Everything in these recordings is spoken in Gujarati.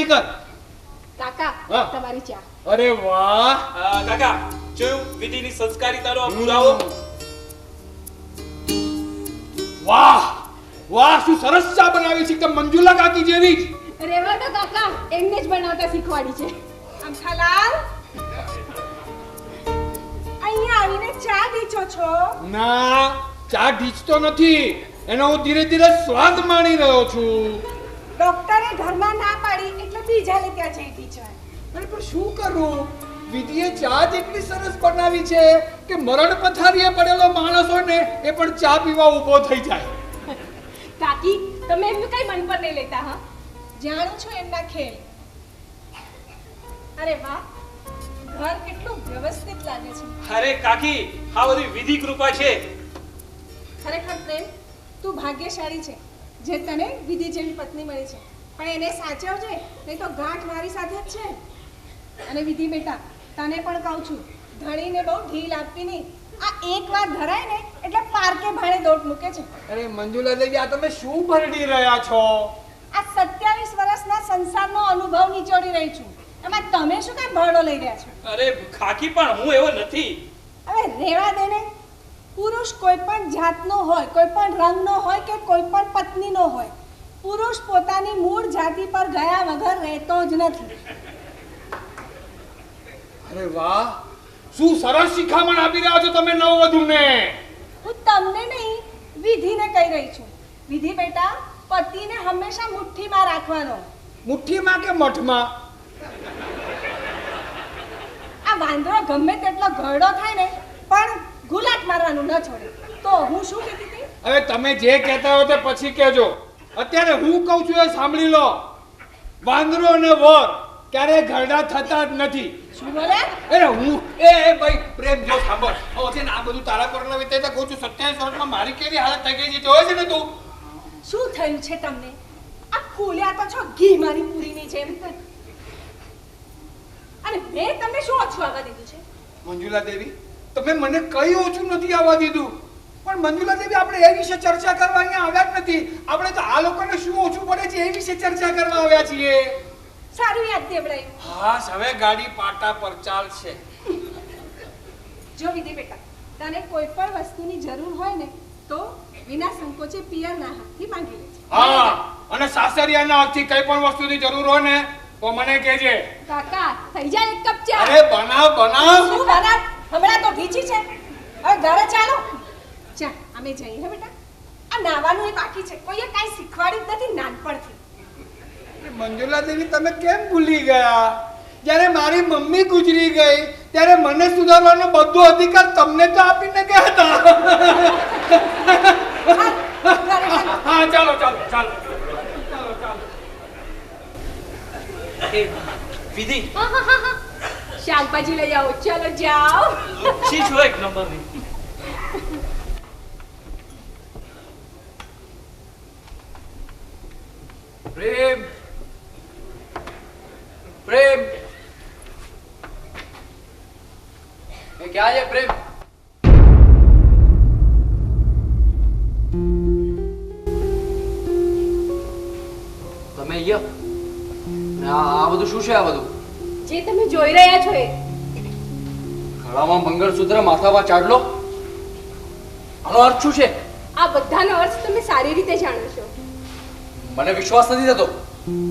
જલ્દી કર. કાકા હા. તમારી ચા. અરે વાહ. કાકા જોયું વિધિની સંસ્કારિતાનો પુરાવો. વાહ વાહ, શું સરસ ચા બનાવી છે, એકદમ મંજુલા કાકી જેવી જ. રેવા દો કાકા, એમને જ બનાવતા શીખવાડી છે. અમથાલાલ અહીંયા આવીને ચા ઢીચો છો? ના, ચા ઢીચતો નથી, એનો હું ધીરે ધીરે સ્વાદ માણી રહ્યો છું. ડોક્ટરે ઘરમાં ના પાડી એટલે બીજાને ત્યાં જઈ ઢીચવાય. અરે પણ શું કરું, વિધિએ ચા જ એટલી સરસ બનાવી છે કે મરણ પથારીએ પડેલો માણસ હોય ને એ પણ ચા પીવા ઊભો થઈ જાય. કાકી તમે એમનું કઈ મન પર નહીં લેતા. હા, જાણું છું એમના ખેલ. અરે વાહ, ઘર કેટલું વ્યવસ્થિત લાગે છે. અરે કાકી આ બધી વિધિ કૃપા છે. ખરેખર પ્રેમ, તું ભાગ્યશાળી છે જે તને વિધિ જેવી પત્ની મળી છે. પણ એને સાચવજે, નહીં તો ગાંઠ મારી સાથે જ છે. અને વિધિ બેટા, તને પણ કહું છું, ધણીને બહુ ઢીલ આપવી નહીં. આ એક વાર ધરાય ને એટલે પારકે ભાણે દોટ મૂકે છે. અરે મંજુલા દેવી, આ તમે શું ભરડી રહ્યા છો? આ 27 વર્ષના સંસારનો અનુભવ નિચોડી રહી છું. એમાં તમે શું કાંઈ ભરડો લઈ રહ્યા છો? અરે કાકી પણ હું એવો નથી. હવે રેવા દે ને. પુરુષ કોઈ પણ જાતનો હોય, કોઈ પણ રંગનો હોય કે કોઈ પણ પત્નીનો હોય, પુરુષ પોતાની મૂળ જાતિ પર ગયા વગર રહેતો જ નથી. અરે વાહ, શું સરસ શિખામણ આપી રહ્યા છો તમે નવવધુને. હું તમને નહીં, વિધિને કહી રહી છું. વિધિ બેટા, પતિને હંમેશા મુઠ્ઠીમાં રાખવાનો. મુઠ્ઠીમાં કે મઠમાં? આ વાંદરો ગમે તેટલો ઘરડો થાય ને પણ ગુલાટ મારવાનું ન છોડે. તો હું શું કહેતી હતી? હવે તમે જે કહેતા હો તે પછી કહેજો. અત્યારે હું કહું છું એ સાંભળી લો. વાંદરો અને વર ક્યારેય ઘરડા થતા જ નથી. શું બોલે? અરે હું ભાઈ પ્રેમ જો સાંભળ. હવે છે ને આ બધું તારા પર ના વિતે તો કહું છું. 27 વર્ષમાં મારી કેવી હાલત થઈ ગઈ છે જોવે છે ને તું. શું થયું છે તમને? આ ફૂલ્યા તો છો ઘી મારી પૂરીની જેમ. અને મેં તમને શું ઓછું આવવા દીધું છે? મંજુલા દેવી, તમે મને કઈ ઓછું નથી આવવા દીધું. પણ મંજુલા દેવી, આપણે એ વિશે ચર્ચા કરવા અહીંયા આવ્યા જ નથી. આપણે તો આ લોકોને શું ઓછું પડે છે એ વિશે ચર્ચા કરવા આવ્યા છીએ. સારું યાદ દેવડાયું. હા, હવે ગાડી પાટા પર ચાલશે. જો વિધિ બેટા, તને કોઈ પણ વસ્તુની જરૂર હોય ને તો વિના સંકોચે પિયરના હાથથી માંગી લેજે. હા, અને સાસરિયાના હાથથી કઈ પણ વસ્તુની જરૂર હોય ને તો મને કહેજે. કાકા થઈ જાય એક કપ ચા. અરે બનાવ બનાવ. શું બનાવ? હમણાં તો ઢીચી છે. હવે ઘરે ચાલો. ચા અમે જઈએ હે બેટા. આ નાવાનું એ બાકી છે. કોઈએ કાંઈ શીખવાડ્યું જ નથી નાનપણથી. મંજુલા દેવી, તમે કેમ ભૂલી ગયા? જ્યારે મારી મમ્મી ગુજરી ગઈ ત્યારે મને સુધારવાનો બધો અધિકાર તમને તો આપીને ગયા હતા. હા, ચાલો ચાલો ચાલો ચાલો ચાલો. એ વિધિ શાકભાજી લઈ આવો. ચલો જાઓ. શી છો એક નંબરની. प्रेम प्रेम ये क्या है प्रेम? તમે અહીંયા આ બધું શું છે? આ બધું જે તમે જોઈ રહ્યા છો એ ગળામાં મંગળસૂત્ર, માથામાં ચાડલો, આનો અર્થ શું છે? આ બધાનો અર્થ તમે સારી રીતે જાણો છો. મને વિશ્વાસ નથી થતો.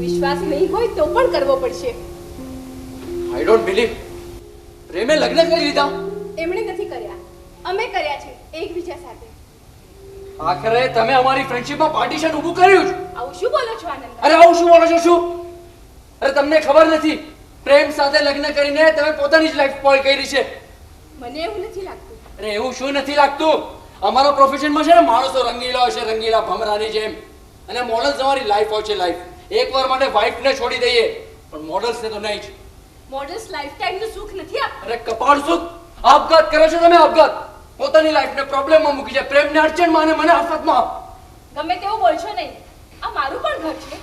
વિશ્વાસ નહીં હોય તો પણ કરવો પડશે. I don't believe. પ્રેમે લગ્ન કરી લીધા? એમણે નથી કર્યા, અમે કર્યા છે એકબીજા સાથે. આખરે તમે અમારી ફ્રેન્ડશિપમાં પાર્ટીશન ઊભું કર્યું છે. આવું શું બોલો છો આનંદ? અરે આવું શું બોલો છો? શું? અરે તમને ખબર નથી, પ્રેમ સાથે લગ્ન કરીને તમે પોતાની જ લાઈફ સ્પોઇલ કરી છે. મને એવું નથી લાગતું. અરે એવું શું નથી લાગતું? અમારો પ્રોફેશનમાં છે ને માણસો રંગીલા હોય છે, રંગીલા ભમરાની જેમ, અને મોડલ્સ અમારી લાઈફ હોય છે. લાઈફ એકવાર માટે વાઈફને છોડી દઈએ, પણ મોડલ્સને તો નહીં જ. મોડલ્સ લાઈફટાઈમ નું સુખ નથી આપતું. અરે કપાળ સુખ! આપઘાત કરો છો તમે, આપઘાત. પોતાની લાઈફને પ્રોબ્લેમમાં મૂકી છે, પ્રેમને અડચણમાં અને મને આફતમાં. ગમે તેવું બોલશો નહીં. આ મારું પણ ઘર છે.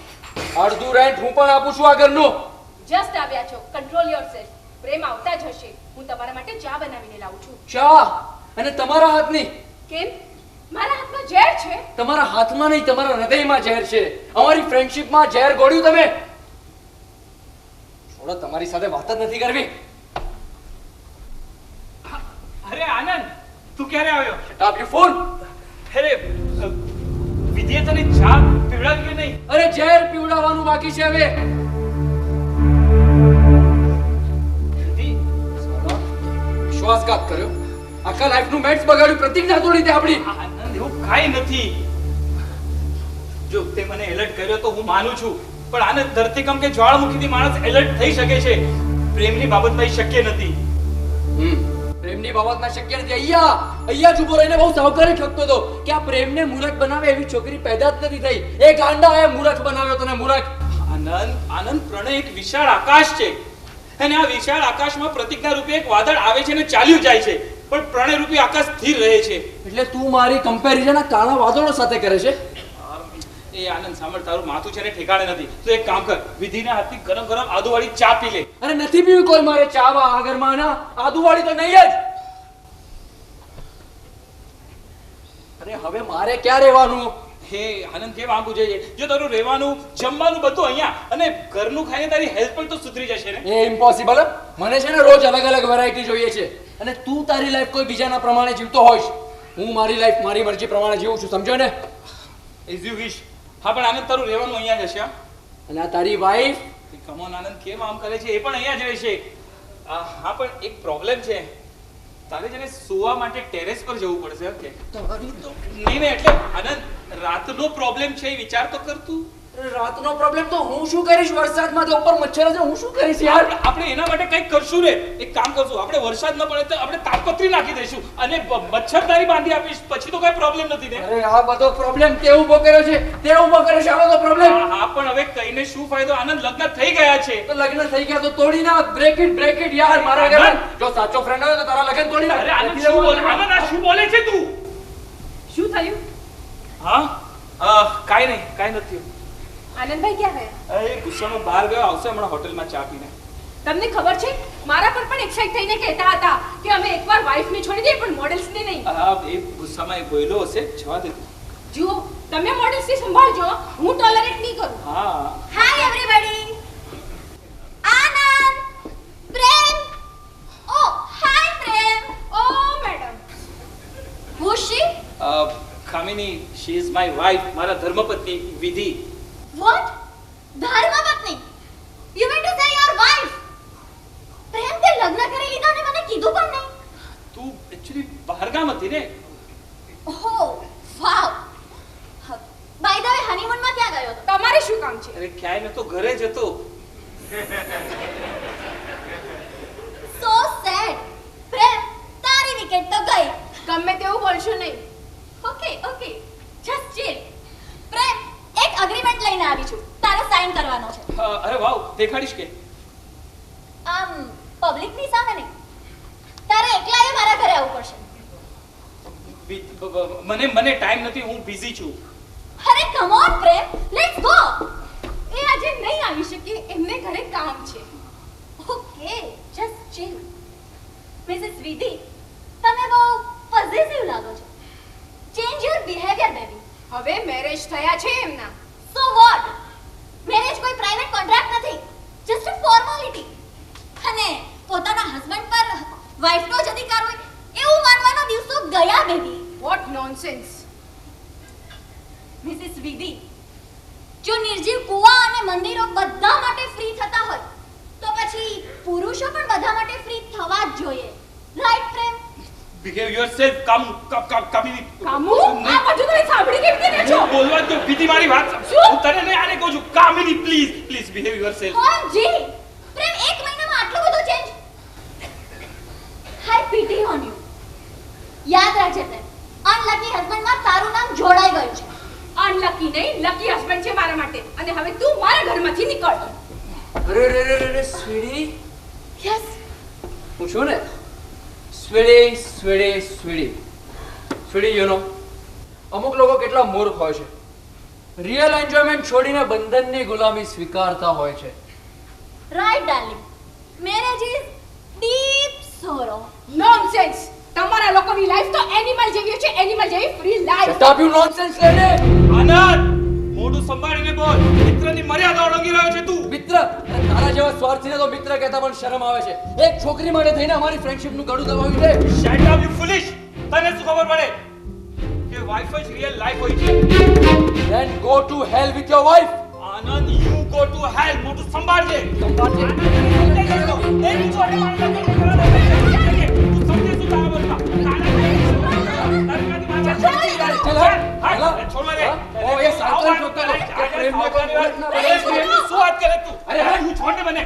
અડધું રેન્ટ હું પણ આપું છું આ ઘરનું. જસ્ટ આવ્યા છો, કંટ્રોલ યોરસેલ્ફ. પ્રેમ આવતા જ હશે. હું તમારા માટે ચા બનાવીને લાવું છું. ચા? અને તમારા હાથની? કેમ? મારા હાથમાં ઝેર છે? તમારા હાથમાં નહીં, તમારા હૃદયમાં ઝેર છે. અમારી ફ્રેન્ડશિપમાં ઝેર ગોળ્યું તમે. થોડો તમારી સાથે વાત જ નથી કરવી. અરે આનંદ, તું ક્યારે આવ્યો? Stop your phone. અરે વિધિએ તને ચા પીવડાવી કે નહીં? અરે ઝેર પીવડાવવાનું બાકી છે હવે. વિધિ, વિશ્વાસઘાત કર્યો, આખા લાઈફનું મેટ્સ બગાડ્યું, પ્રતિજ્ઞા તોડી દે આપણી. આનંદ એવું કાંઈ નથી. જો તે મને એલર્ટ કર્યો તો હું માનું છું, પણ આનંદ ધરતીકંપ કે જ્વાળામુખીથી માણસ એલર્ટ થઈ શકે છે. પ્રેમની બાબતમાં એ શક્ય નથી. પ્રેમની બાબતમાં શક્ય નથી. અહીંયા જ ઊભો રહીને બહુ સાવકારી ઠગતો હતો કે આ પ્રેમને મૂરખ બનાવે એવી છોકરી પેદા જ નથી થઈ. એ ગાંડા એ મૂરખ બનાવ્યો તને, મૂરખ. આનંદ, પ્રણય એક વિશાળ આકાશ છે, અને આ વિશાળ આકાશમાં પ્રતિજ્ઞા રૂપે એક વાદળ આવે છે અને ચાલ્યું જાય છે, પણ પ્રણય રૂપી આકાશ સ્થિર રહે છે. એટલે તું મારી કમ્પેરિઝન આ કાળા વાદળો સાથે કરે છે? એ આનંદ સાંભળ, તારું માથું છે ને ઠેકાણે નથી. તો એક કામ કર, વિધિના હાથથી ગરમ ગરમ આદુવાળી ચા પી લે. અરે નથી પીવી કોઈ મારે ચા આ ઘરમાં, ના આદુવાળી તો નહીં જ. અરે હવે મારે ક્યાં રહેવાનું? હે આનંદ, કેમ આવું જોઈએ? જો તારું રહેવાનું જમવાનું બધું અહીંયા, અને ઘરનું ખાઈને તારી હેલ્થ પણ તો સુધરી જશે ને. એ ઇમ્પોસિબલ. મને છે ને રોજ અલગ અલગ વેરાયટી જોઈએ છે, અને તું તારી લાઈફ કોઈ બીજાના પ્રમાણે જીવતો હોઈશ. હું મારી લાઈફ મારી મરજી પ્રમાણે જીવું છું, સમજો ને? As you wish. હા, પણ આનંદ, તારું રહેવાનું અહીંયા જ હશે. હા? અને આ તારી વાઈફ? કમોન આનંદ, કેમ આમ કરે છે? એ પણ અહીંયા જ રહેશે. હા, પણ એક પ્રોબ્લેમ છે. તારે જેને સુવા માટે ટેરેસ પર જવું પડશે. ઓકે? નહીં, એટલે આનંદ, રાતનો પ્રોબ્લેમ છે, એ વિચાર તો કર તું. રાતનો પ્રોબ્લેમ તો હું શું કરીશ? વરસાદમાં તો ઉપર મચ્છર છે, હું શું કરીશ યાર? આપણે એના માટે કંઈક કરશું રે. એક કામ કરશું, આપણે વરસાદ ન પડે તો આપણે તાડપત્રી નાખી દઈશું અને મચ્છરદારી બાંધી આપીશ, પછી તો કઈ પ્રોબ્લેમ નથી ને. અરે આ બધો પ્રોબ્લેમ તે ઉભો કર્યો છે, તે ઉભો કર્યો છે આ બધો પ્રોબ્લેમ. હા, પણ હવે કહીને શું ફાયદો? આનંદ, લગ્ન થઈ ગયા છે. તો લગ્ન થઈ ગયા તો તોડી નાખ, બ્રેક ઇટ યાર. મારા ઘરે જો સાચો ફ્રેન્ડ હોય તો તારા લગ્ન તોડી નાખ. અરે આનંદ, શું બોલે? આનંદ, આ શું બોલે છે તું? શું થયું? હા, કાંઈ નહીં, કાંઈ નથી. આનંદભાઈ ક્યાં ગયા? એ ગુસ્સામાં બહાર ગયો, આવશે હમણાં હોટલમાં ચા પીને. તમને ખબર છે, મારા પર પણ એક્સાઇટ થઈને કહેતા હતા કે અમે એકવાર વાઇફને છોડી દઈએ પણ મોડલ્સને નહીં. એ ગુસ્સામાં એ બોલ્યો હશે, જવા દે તું. જુઓ, તમે મોડલ્સથી સંભાળજો, હું ટોલરેટ નહીં કરું. હા. Hi everybody. Anand, Prem. Oh hi Prem. Oh madam, who she? Kamini, she is my wife, મારા ધર્મપત્ની વિધિ. વોટ? ધર્મપત્ની? You mean to say your wife? Prem તે લગ્ન કરી લીધા ને મને કીધું પણ નહીં. તું એકચ્યુઅલી બહારગામ હતી ને. ઓહો વાવ. બાય ધ વે હનીમૂન માં ક્યાં ગયો હતો? તમારે શું કામ છે? અરે ક્યાંય નતો, ઘરે જ હતો. સો સેડ. પ્રેમ, તારી વિકેટ તો ગઈ. ગમે તેવું બોલશો નહીં. ઓકે ઓકે, જસ્ટ ચીલ. પ્રેમ, એક એગ્રીમેન્ટ લઈને આવી છું, તારે સાઇન કરવાનો છે. અરે વાવ, દેખાડીશ કે? આમ પબ્લિકની સામે નહીં, તારે એકલાએ મારા ઘરે આવવું પડશે. મને ટાઈમ નથી, હું બિઝી છું. અરે come on Prem, let's go. એ આજે નહીં આવી શકે, એમને ઘરે કામ છે. ઓકે, જસ્ટ ચીલ. મિસિસ વિધિ, તમે બહુ પોઝિટિવ લાગો છો. Change your behaviour baby. હવે મેરેજ થયા છે એમના. So what? મેરેજ કોઈ પ્રાઇવેટ કોન્ટ્રાક્ટ નથી, જસ્ટ અ ફોર્માલિટી. અને પોતાના હસબન્ડ પર વાઇફનો જ અધિકાર હોય એવું માનવાના દિવસો ગયા બેબી. Vote nonsense. મિસિસ વિધિ, જો નિર્જીવ કુવા અને મંદિરો બધા માટે ફ્રી થતા હોય તો પછી પુરુષો પણ બધા માટે ફ્રી થવા જ જોઈએ, right Prem? Behave yourself. Kamini. Kamu, આ બધું તમે સાંભળી કેવી રીતે છો? બોલવા દો, વિધિ મારી વાત સમજો. હું તને નહીં, આને કહું છું. Kamini, please behave yourself. જી પ્રેમ, એક મહિનામાં આટલો બધો ચેન્જ? હાય પીટી ઓન યુ. યાદ રાખજે પ્રેમ, અનલકી હસબન્ડમાં તારું નામ જોડાઈ ગયું છે. અનલકી નહીં, લકી હસબન્ડ છે મારા માટે. અને હવે તું મારા ઘરમાંથી નીકળ. અરે સ્વીડી, યસ. હું છું ને સ્વીડી, યુ નો, અમુક લોકો કેટલા મૂર્ખ હોય છે, રિયલ એન્જોયમેન્ટ છોડીને બંધનની ગુલામી સ્વીકારતા હોય છે. Right darling, marriage is deep sorrow. Nonsense. તમારા લોકોની લાઈફ તો એનિમલ જેવી છે, એનિમલ જેવી free life. Stop you nonsense lady. આનંદ, મોઢું સંભાળીને બોલ. મિત્રની મર્યાદા ઓળંગી રહ્યો છે તું. મિત્ર, અરે તારા જેવા સ્વાર્થીને તો મિત્ર કહેતા પણ શરમ આવે છે. એક છોકરી માટે થઈને અમારી ફ્રેન્ડશિપનું ગળું દબાવ્યું છે. Shut up you ફુલિશ. તને શું ખબર પડે કે વાઇફ જ રિયલ લાઈફ હોય છે? Then go to hell with your wife. Anand you go to hell. મોટું સંભાળજે. સંભાળજે. એ બીજોને મારતા તું સમજે શું તારા બોલતા? ચલ, હા છોડ મને. ઓ એ સાચું છોકરો કે પ્રેમનો કોઈ બોલ ના બને છે. શું વાત કરે તું? અરે, હા. તું છોડ ને મને.